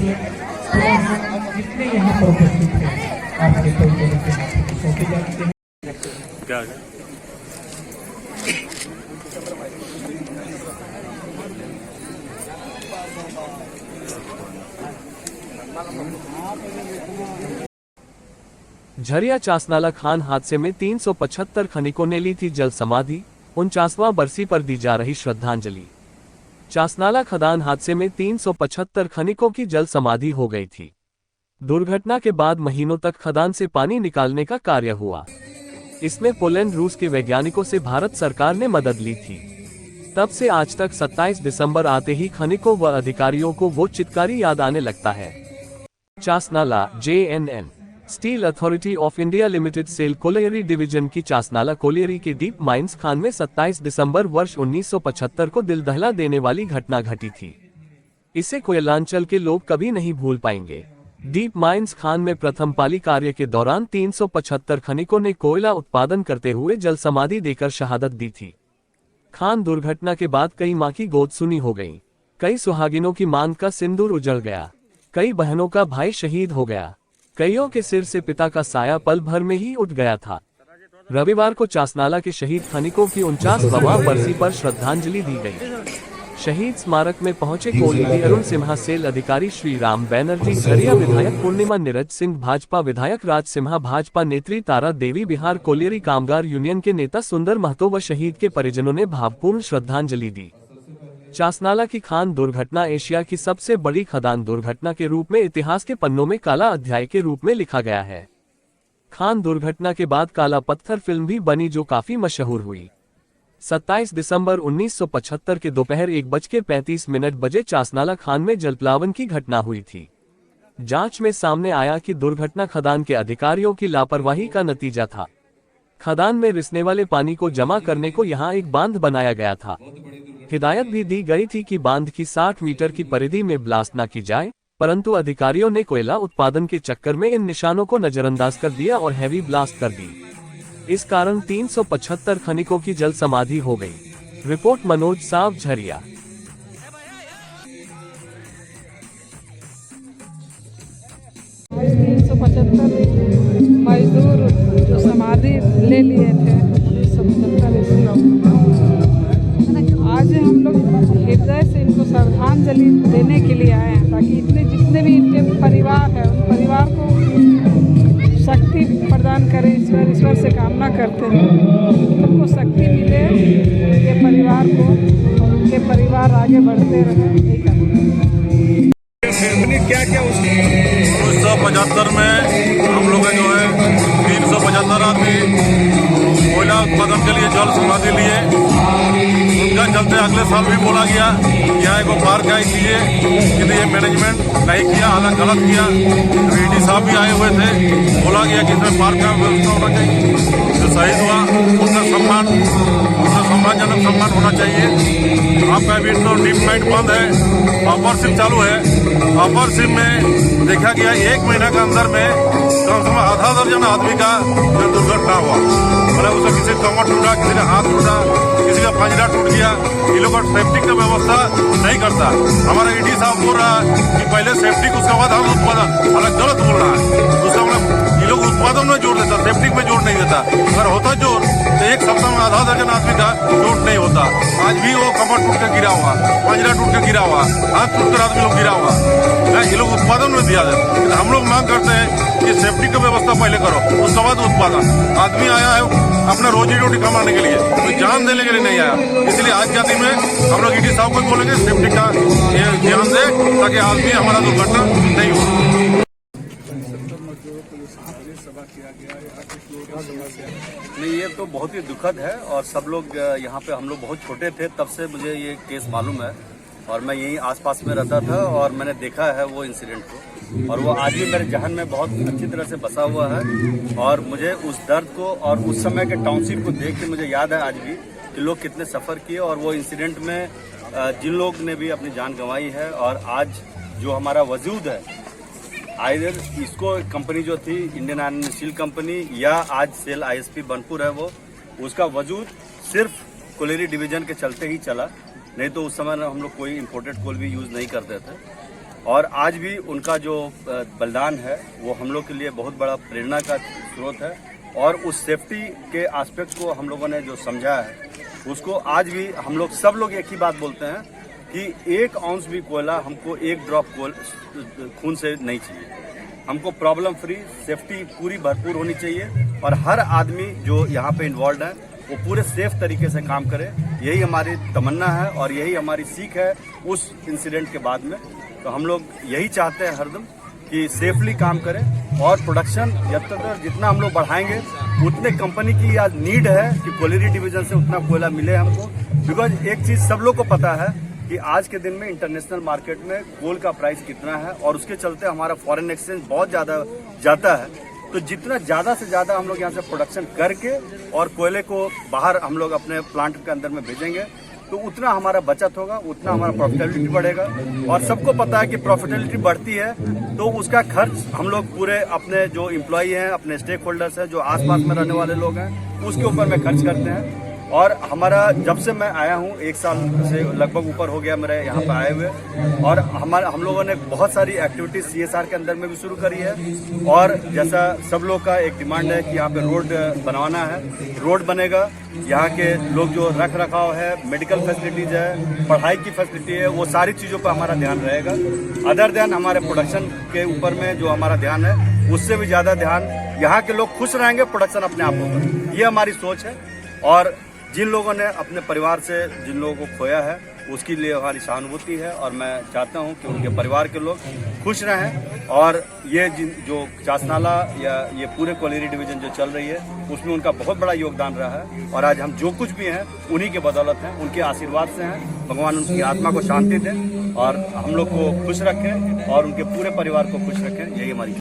से जितने यहाँ पर उपस्थित हैं आपके परिजनों के हाथों सौंपे जाते हैं। झरिया चासनाला खान हादसे में 375 खनिकों ने ली थी जल समाधि, 49वां बरसी पर दी जा रही श्रद्धांजलि। चासनाला खदान हादसे में 375 खनिकों की जल समाधि हो गई थी। दुर्घटना के बाद महीनों तक खदान से पानी निकालने का कार्य हुआ। इसमें पोलैंड रूस के वैज्ञानिकों से भारत सरकार ने मदद ली थी। तब से आज तक 27 दिसंबर आते ही खनिकों व अधिकारियों को वो चित्कारी याद आने लगता है। Chasnala JNN Steel Authority of India Limited SAIL colliery division की चासनाला कोलियरी के डीप माइंस खान में 27 दिसंबर वर्ष 1975 को दिल दहला देने वाली घटना घटी थी। इसे कोयलांचल के लोग कभी नहीं भूल पाएंगे। डीप माइंस खान में प्रथम पाली कार्य के दौरान 375 खनिकों ने कोयला उत्पादन करते हुए जल समाधि देकर शहादत दी थी। खान दुर्घटना के बाद कई मां की गोद सुनी हो गई, कई सुहागिनों की मांग का सिंदूर उजड़ गया, कई बहनों का भाई शहीद हो गया, कईयों के सिर से पिता का साया पल भर में ही उठ गया था। रविवार को चासनाला के शहीद खनिकों की 49वां बरसी पर श्रद्धांजलि दी गई। शहीद स्मारक में पहुंचे कोलियरी अरुण सिम्हा सेल अधिकारी श्री राम बैनर्जी, झरिया विधायक पूर्णिमा नीरज सिंह, भाजपा विधायक राज सिम्हा, भाजपा नेत्री तारा देवी, बिहार कोलियरी कामगार यूनियन के नेता सुंदर महतो व शहीद के परिजनों ने भावपूर्ण श्रद्धांजलि दी। चासनाला की खान दुर्घटना एशिया की सबसे बड़ी खदान दुर्घटना के रूप में इतिहास के पन्नों में काला अध्याय के रूप में लिखा गया है। खान दुर्घटना के बाद काला पत्थर फिल्म भी बनी जो काफी मशहूर हुई। 27 दिसंबर 1975 के दोपहर 1:35 बजे चासनाला खान में जलप्लावन की घटना हुई थी। जांच में सामने आया कि दुर्घटना खदान के अधिकारियों की लापरवाही का नतीजा था। खदान में रिसने वाले पानी को जमा करने को यहां एक बांध बनाया गया था। हिदायत भी दी गई थी कि बांध की 60 मीटर की परिधि में ब्लास्ट न की जाए, परंतु अधिकारियों ने कोयला उत्पादन के चक्कर में इन निशानों को नजरअंदाज कर दिया और हैवी ब्लास्ट कर दी। इस कारण 375 खनिकों की जल समाधि हो गई। रिपोर्ट मनोज साव, झरिया। 375 मजदूर जो समाधि ले लिए थे 1975 ईस्वी। आज हम लोग हृदय से इनको श्रद्धांजलि देने के लिए आए हैं, ताकि जितने भी इनके परिवार है उन परिवार को शक्ति प्रदान करे। ईश्वर से कामना करते हैं उनको शक्ति मिले, उनके परिवार को और उनके परिवार आगे बढ़ते रहे। यही करना क्या क्या 1975 में हम लोग जो है 375 आदमी कोयला उत्पादन के लिए जल समाधि लिए। उनका चलते अगले साल भी बोला गया यहाँ एक पार्क आई कीजिए, किन्तु ये मैनेजमेंट नहीं किया, हालांकि गलत किया। ED साहब भी आए हुए थे, बोला गया कि इसमें पार्क का व्यवस्था होना चाहिए। जो शहीद हुआ उसका सम्मानजनक सम्मान होना चाहिए। आपका अभी तो डीप माइंड बंद है, अपर सिम चालू है। अपर सिम में देखा गया 1 महीना के अंदर में कम से कम आधा दर्जन आदमी का जो दुर्घटना हुआ, मतलब उसका किसी का कमर टूटा, किसी का हाथ टूटा, किसी का पंजरा टूट गया। ये लोग सेफ्टी का व्यवस्था नहीं करता। हमारा ED साहब बोल रहा है कि पहले सेफ्टी उसके बाद हम उत्पादन, हालांकि गलत बोल रहा है। उसका मतलब ये लोग उत्पादन में जोर देता, सेफ्टी में जोर नहीं देता। अगर होता जोर तो एक सप्ताह में आधा दर्जन आदमी का जोर नहीं होता। आज भी वो कमर टूट कर गिरा हुआ, पंजरा टूट कर गिरा हुआ, हाथ टूट कर आदमी लोग गिरा हुआ। ये लोग उत्पादन में दिया जाए, हम लोग मांग करते हैं कि सेफ्टी का व्यवस्था पहले करो, उसके बाद उत्पादन। आदमी आया है अपना रोजी रोटी कमाने के लिए, कोई जान देने के लिए नहीं आया। इसलिए आज के दिन में हम लोग ED साहब को बोलेंगे सेफ्टी का ध्यान दे, ताकि आदमी हमारा दुर्घटना नहीं हो। नहीं, ये तो बहुत ही दुखद है और सब लोग यहाँ पे, हम लोग बहुत छोटे थे तब से मुझे ये केस मालूम है और मैं यहीं आसपास में रहता था और मैंने देखा है वो इंसिडेंट को, और वो आज भी मेरे जहन में बहुत अच्छी तरह से बसा हुआ है। और मुझे उस दर्द को और उस समय के टाउनशिप को देख के मुझे याद है आज भी कि लोग कितने सफ़र किए और वो इंसिडेंट में जिन लोग ने भी अपनी जान गंवाई है। और आज जो हमारा वजूद है, आइदर इसको कंपनी जो थी इंडियन आयरन स्टील कंपनी या आज सेल ISP बनपुर है, वो उसका वजूद सिर्फ कोलियरी डिवीजन के चलते ही चला, नहीं तो उस समय हम लोग कोई इम्पोर्टेड कोल भी यूज़ नहीं करते थे। और आज भी उनका जो बलिदान है वो हम लोग के लिए बहुत बड़ा प्रेरणा का स्रोत है। और उस सेफ्टी के एस्पेक्ट को हम लोगों ने जो समझा है उसको आज भी हम लोग सब लोग एक ही बात बोलते हैं कि 1 आउंस भी कोयला हमको 1 ड्रॉप खून से नहीं चाहिए। हमको प्रॉब्लम फ्री सेफ्टी पूरी भरपूर होनी चाहिए और हर आदमी जो यहाँ पे इन्वॉल्व है वो पूरे सेफ तरीके से काम करे, यही हमारी तमन्ना है और यही हमारी सीख है उस इंसिडेंट के बाद में। तो हम लोग यही चाहते हैं हरदम कि सेफली काम करें और प्रोडक्शन जितना हम लोग बढ़ाएंगे उतने कंपनी की आज नीड है कि कोयलेरी डिवीजन से उतना कोयला मिले हमको। बिकॉज एक चीज सब लोग को पता है कि आज के दिन में इंटरनेशनल मार्केट में कोल का प्राइस कितना है और उसके चलते हमारा फॉरेन एक्सचेंज बहुत ज्यादा जाता है। तो जितना ज्यादा से ज्यादा हम लोग यहाँ से प्रोडक्शन करके और कोयले को बाहर हम लोग अपने प्लांट के अंदर में भेजेंगे तो उतना हमारा बचत होगा, उतना हमारा प्रॉफिटेबिलिटी बढ़ेगा। और सबको पता है कि प्रॉफिटेबिलिटी बढ़ती है तो उसका खर्च हम लोग पूरे अपने जो एम्प्लॉई हैं, अपने स्टेक होल्डर्स हैं, जो आसपास में रहने वाले लोग हैं, उसके ऊपर में खर्च करते हैं। और हमारा जब से मैं आया हूँ 1 साल से लगभग ऊपर हो गया मेरे यहाँ पे आए हुए, और हम लोगों ने बहुत सारी एक्टिविटीज CSR के अंदर में भी शुरू करी है। और जैसा सब लोग का एक डिमांड है कि यहाँ पे रोड बनवाना है, रोड बनेगा। यहाँ के लोग जो रख रखाव है, मेडिकल फैसिलिटीज है, पढ़ाई की फैसिलिटी है, वो सारी चीज़ों पर हमारा ध्यान रहेगा। अदर ध्यान हमारे प्रोडक्शन के ऊपर में जो हमारा ध्यान है उससे भी ज़्यादा ध्यान यहाँ के लोग खुश रहेंगे प्रोडक्शन अपने आप होगा, ये हमारी सोच है। और जिन लोगों ने अपने परिवार से जिन लोगों को खोया है उसके लिए हमारी सहानुभूति है और मैं चाहता हूं कि उनके परिवार के लोग खुश रहें। और ये जो चासनाला या ये पूरे कोयलेरी डिवीजन जो चल रही है उसमें उनका बहुत बड़ा योगदान रहा है और आज हम जो कुछ भी हैं उन्हीं के बदौलत हैं, उनके आशीर्वाद से हैं। भगवान उनकी आत्मा को शांति दें और हम लोग को खुश रखें और उनके पूरे परिवार को खुश रखें, यही हमारी